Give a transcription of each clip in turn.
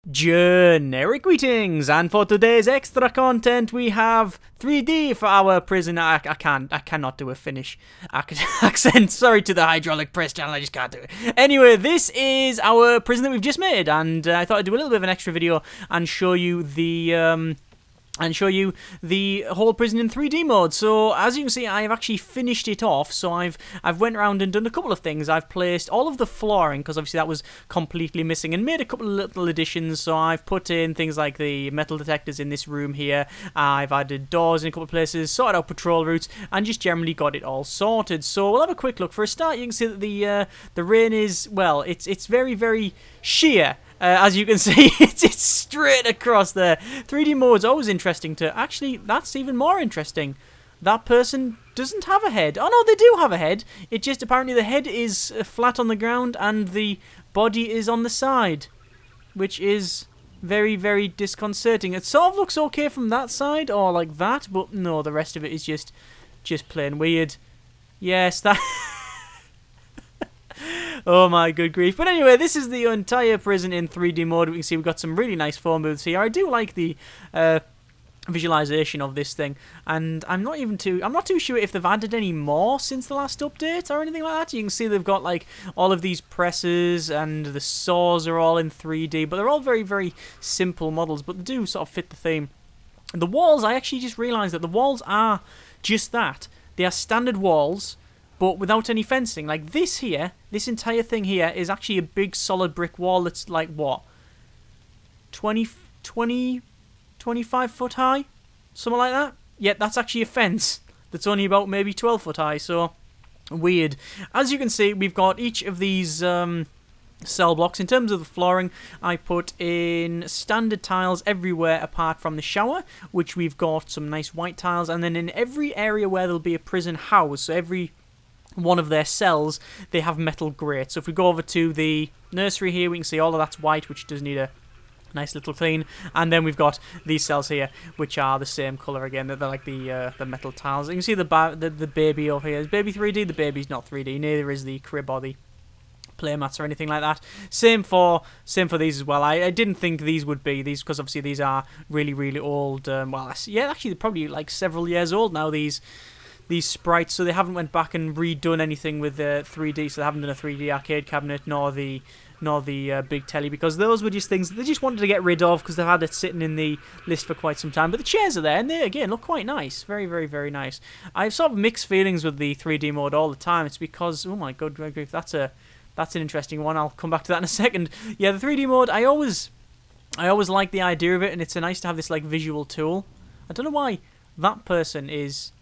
Generic greetings, and for today's extra content we have 3D for our prison. I cannot do a Finnish accent. Sorry to the hydraulic press channel, I just can't do it. Anyway, this is our prison that we've just made, and I thought I'd do a little bit of an extra video and show you the whole prison in 3D mode. So as you can see, I have actually finished it off. So I've went around and done a couple of things. I've placed all of the flooring, because obviously that was completely missing, and made a couple of little additions. So I've put in things like the metal detectors in this room here. I've added doors in a couple of places, sorted out patrol routes, and just generally got it all sorted. So we'll have a quick look. For a start, you can see that the rain is, well, it's very, very sheer. As you can see, it's straight across there. 3D mode's always interesting to... Actually, that's even more interesting. That person doesn't have a head. Oh, no, they do have a head. It just, apparently, the head is flat on the ground and the body is on the side, which is very, very disconcerting. It sort of looks okay from that side, or like that, but no, the rest of it is just plain weird. Yes, that... Oh my good grief. But anyway, this is the entire prison in 3D mode. We can see we've got some really nice phone booths here. I do like the visualization of this thing, and I'm not too sure if they've added any more since the last update or anything like that. You can see they've got like all of these presses, and the saws are all in 3D, but they're all very, very simple models, but they do sort of fit the theme. The walls, I actually just realized that the walls are just that. They are standard walls, but without any fencing. Like this here, this entire thing here is actually a big solid brick wall that's like, what, 25 foot high? Something like that? Yet that's actually a fence that's only about maybe 12 foot high, so weird. As you can see, we've got each of these cell blocks. In terms of the flooring, I put in standard tiles everywhere apart from the shower, which we've got some nice white tiles, and then in every area where there'll be a prison house, so every one of their cells, they have metal grates. So if we go over to the nursery here, we can see all of that's white, which does need a nice little clean. And then we've got these cells here, which are the same colour again. They're like the metal tiles. You can see the baby over here. Is baby 3D? The baby's not 3D. Neither is the crib or the playmats or anything like that. Same for these as well. I didn't think these would be these, because obviously these are really, really old. Well, yeah, actually they're probably like several years old now, these sprites, so they haven't went back and redone anything with the 3D, so they haven't done a 3D arcade cabinet nor the big telly, because those were just things that they just wanted to get rid of because they've had it sitting in the list for quite some time. But the chairs are there, and they again look quite nice, very, very, very nice. I have sort of mixed feelings with the 3D mode all the time. It's because, oh my god, grief, that's an interesting one. I'll come back to that in a second. Yeah, the 3D mode, I always like the idea of it, and it's nice to have this like visual tool. I don't know why that person is.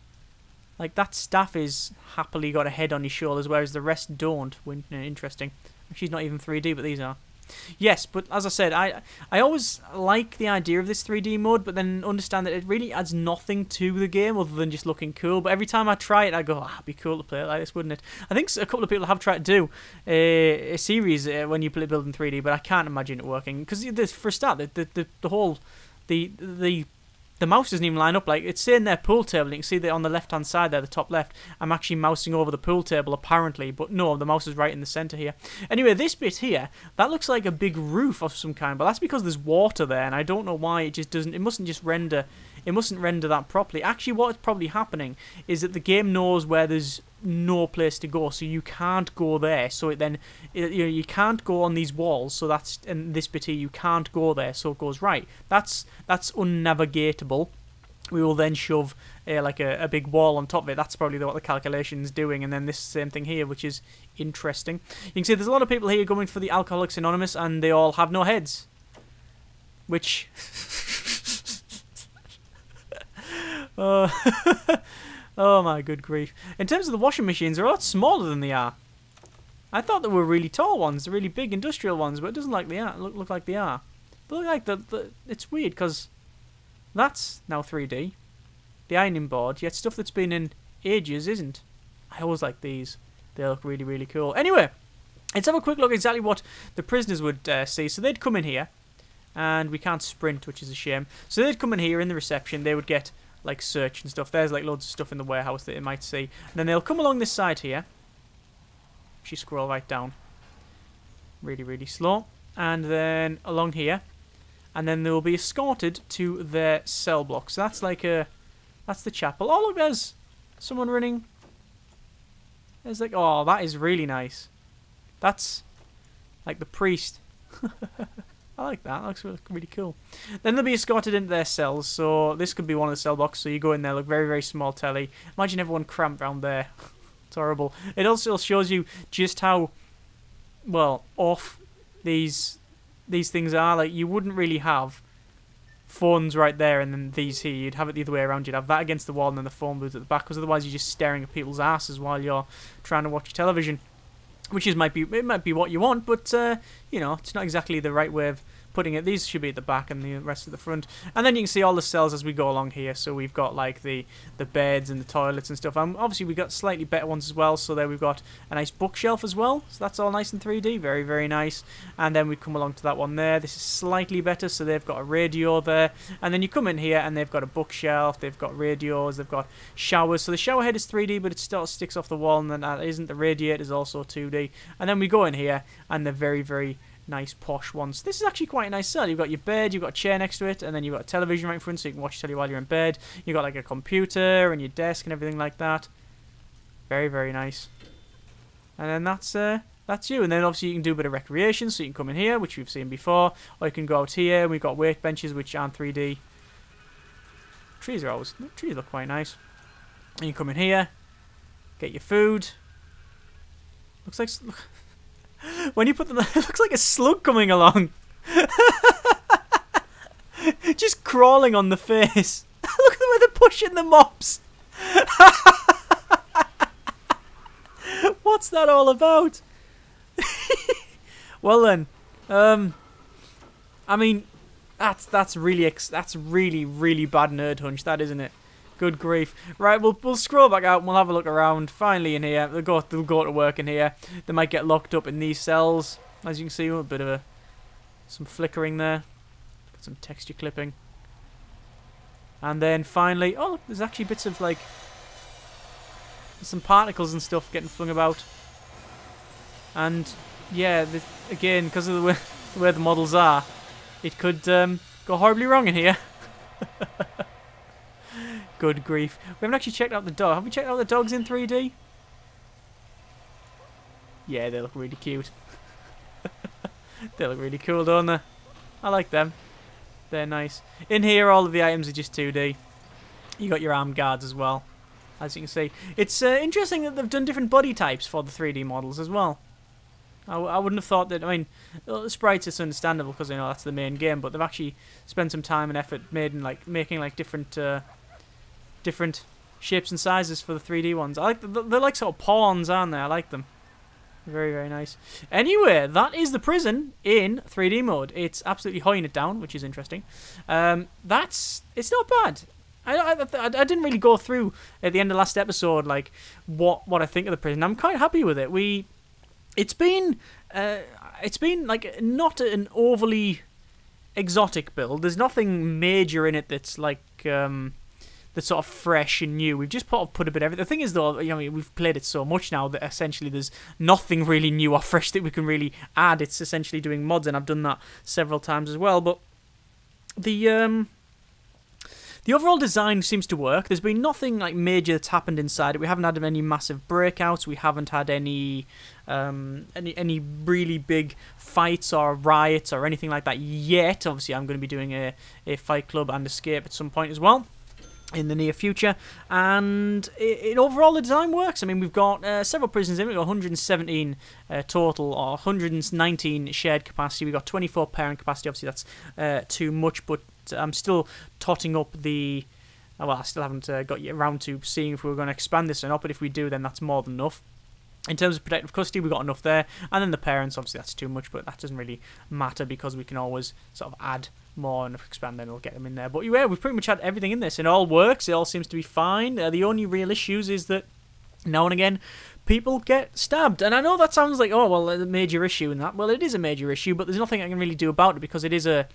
Like, that staff is happily got a head on his shoulders, whereas the rest don't. Interesting. She's not even 3D, but these are. Yes, but as I said, I always like the idea of this 3D mode, but then understand that it really adds nothing to the game other than just looking cool. But every time I try it, I go, it'd be cool to play it like this, wouldn't it? I think a couple of people have tried to do a series when you build in 3D, but I can't imagine it working. Because for a start, the whole... The mouse doesn't even line up. Like, it's saying their pool table. You can see that on the left-hand side there, the top left. I'm actually mousing over the pool table, apparently. But no, the mouse is right in the centre here. Anyway, this bit here, that looks like a big roof of some kind. But that's because there's water there, and I don't know why it just doesn't... It mustn't just render... It mustn't render that properly. Actually, what's probably happening is that the game knows where there's no place to go, so you can't go there. So you can't go on these walls. So that's in this bit here, you can't go there. So it goes right. That's unnavigatable. We will then shove like a big wall on top of it. That's probably what the calculation's doing. And then this same thing here, which is interesting. You can see there's a lot of people here going for the Alcoholics Anonymous, and they all have no heads, which. Oh, oh my good grief. In terms of the washing machines, they're a lot smaller than they are. I thought they were really tall ones, the really big industrial ones, but it doesn't like they are. Look like they are. But look like it's weird because that's now 3D. The ironing board, yet stuff that's been in ages isn't. I always like these. They look really, really cool. Anyway, let's have a quick look at exactly what the prisoners would see. So they'd come in here, and we can't sprint, which is a shame. So they'd come in here in the reception. They would get like search and stuff. There's like loads of stuff in the warehouse that you might see. And then they'll come along this side here. She scroll right down. Really, really slow. And then along here. and then they will be escorted to their cell block. So that's like that's the chapel. Oh, look, there's someone running. There's like, oh, that is really nice. That's like the priest. I like that. That looks really cool. Then they'll be escorted into their cells. So this could be one of the cell blocks. So you go in there, look, very, very small telly. Imagine everyone cramped around there. It's horrible. It also shows you just how, well, off these things are. Like, you wouldn't really have phones right there and then these here. You'd have it the other way around. You'd have that against the wall and then the phone booth at the back, because otherwise you're just staring at people's asses while you're trying to watch television. Which might be what you want, but you know, it's not exactly the right way of putting it. These should be at the back and the rest at the front. And then you can see all the cells as we go along here. So we've got like the beds and the toilets and stuff. Obviously we've got slightly better ones as well. So there we've got a nice bookshelf as well. So that's all nice in 3D, very, very nice. And then we come along to that one there. This is slightly better. So they've got a radio there. And then you come in here and they've got a bookshelf. They've got radios. They've got showers. So the shower head is 3D, but it still sticks off the wall. And then that isn't. The radiator is also 2D. And then we go in here and they're very, very nice posh ones. This is actually quite a nice cell. You've got your bed, you've got a chair next to it, and then you've got a television right in front so you can watch telly while you're in bed. You've got like a computer and your desk and everything like that. Very, very nice. And then that's you. And then obviously you can do a bit of recreation, so you can come in here, which we've seen before, or you can go out here. We've got weight benches, which aren't 3D. Trees look quite nice. And you come in here, get your food. Looks like... When you put them, it looks like a slug coming along. Just crawling on the face. Look at the way they're pushing the mops. What's that all about? Well then, I mean, that's really bad nerd hunch, that, isn't it? Good grief. Right, we'll scroll back out and we'll have a look around. Finally in here, they'll go to work in here. They might get locked up in these cells. As you can see, a bit of some flickering there. Got some texture clipping. And then finally, oh look, there's actually bits of like some particles and stuff getting flung about. And yeah, again, because of the way the models are, it could go horribly wrong in here. Good grief. We haven't actually checked out the dog. Have we checked out the dogs in 3D? Yeah, they look really cute. They look really cool, don't they? I like them. They're nice. In here, all of the items are just 2D. You got your armed guards as well, as you can see. It's interesting that they've done different body types for the 3D models as well. I wouldn't have thought that. I mean, the sprites is understandable because you know that's the main game, but they've actually spent some time and effort making like different shapes and sizes for the 3D ones. I like they're like sort of pawns, aren't they? I like them. Very, very nice. Anyway, that is the prison in 3D mode. It's absolutely hoying it down, which is interesting. It's not bad. I didn't really go through at the end of last episode like what I think of the prison. I'm quite happy with it. It's been like not an overly exotic build. There's nothing major in it that's like that's sort of fresh and new. We've just put a bit of everything. The thing is, though, you know, we've played it so much now that essentially there's nothing really new or fresh that we can really add. It's essentially doing mods, and I've done that several times as well. But the overall design seems to work. There's been nothing like major that's happened inside it. We haven't had any massive breakouts. We haven't had any really big fights or riots or anything like that yet. Obviously, I'm going to be doing a fight club and escape at some point as well in the near future, and overall the design works. I mean, we've got several prisons in. We've got 117 total, or 119 shared capacity. We've got 24 parent capacity. Obviously that's too much, but I'm still totting up the well, I still haven't got around to seeing if we're going to expand this or not, but if we do, then that's more than enough. In terms of protective custody, we've got enough there. And then the parents, obviously that's too much, but that doesn't really matter because we can always sort of add more and expand, then we'll get them in there. But yeah, we've pretty much had everything in this. It all works. It all seems to be fine. The only real issues is that now and again people get stabbed. And I know that sounds like, oh, well, a major issue in that. Well, it is a major issue, but there's nothing I can really do about it because it is a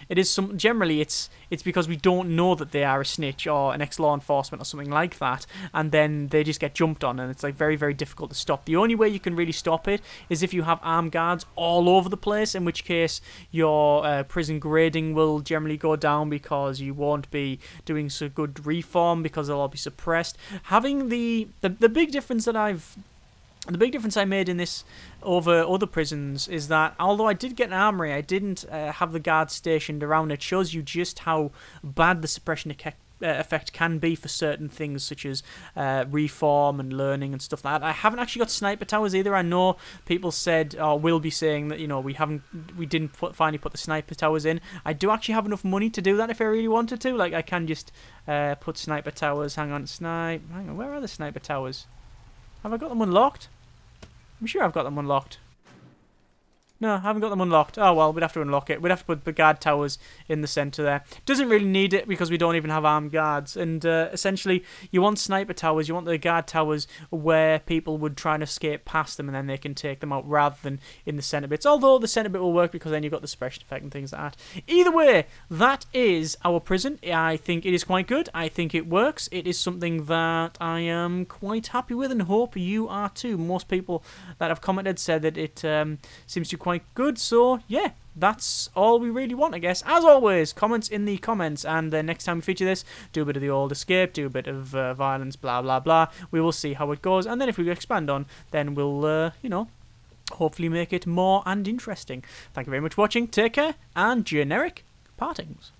it is generally it's because we don't know that they are a snitch or an ex-law enforcement or something like that, and then they just get jumped on, and it's like very, very difficult to stop. The only way you can really stop it is if you have armed guards all over the place, in which case your prison grading will generally go down because you won't be doing so good reform because they'll all be suppressed. Having the big difference that the big difference I made in this over other prisons is that although I did get an armory, I didn't have the guards stationed around. It shows you just how bad the suppression effect can be for certain things such as reform and learning and stuff like that. I haven't actually got sniper towers either. I know people said or will be saying that, you know, we didn't finally put the sniper towers in. I do actually have enough money to do that if I really wanted to. Like, I can just put sniper towers. Hang on, where are the sniper towers? Have I got them unlocked? I'm sure I've got them unlocked. No, I haven't got them unlocked. Oh, well, we'd have to unlock it. We'd have to put the guard towers in the centre there. Doesn't really need it because we don't even have armed guards. And essentially, you want sniper towers, you want the guard towers where people would try and escape past them and then they can take them out rather than in the centre bits. Although the centre bit will work because then you've got the suppression effect and things like that. Either way, that is our prison. I think it is quite good. I think it works. It is something that I am quite happy with and hope you are too. Most people that have commented said that it seems to be quite good, so yeah, that's all we really want, I guess. As always, comments in the comments, and next time we feature this, do a bit of the old escape, do a bit of violence, blah blah blah. We will see how it goes, and then if we expand on, then we'll you know, hopefully make it more and interesting. Thank you very much for watching, take care, and generic partings.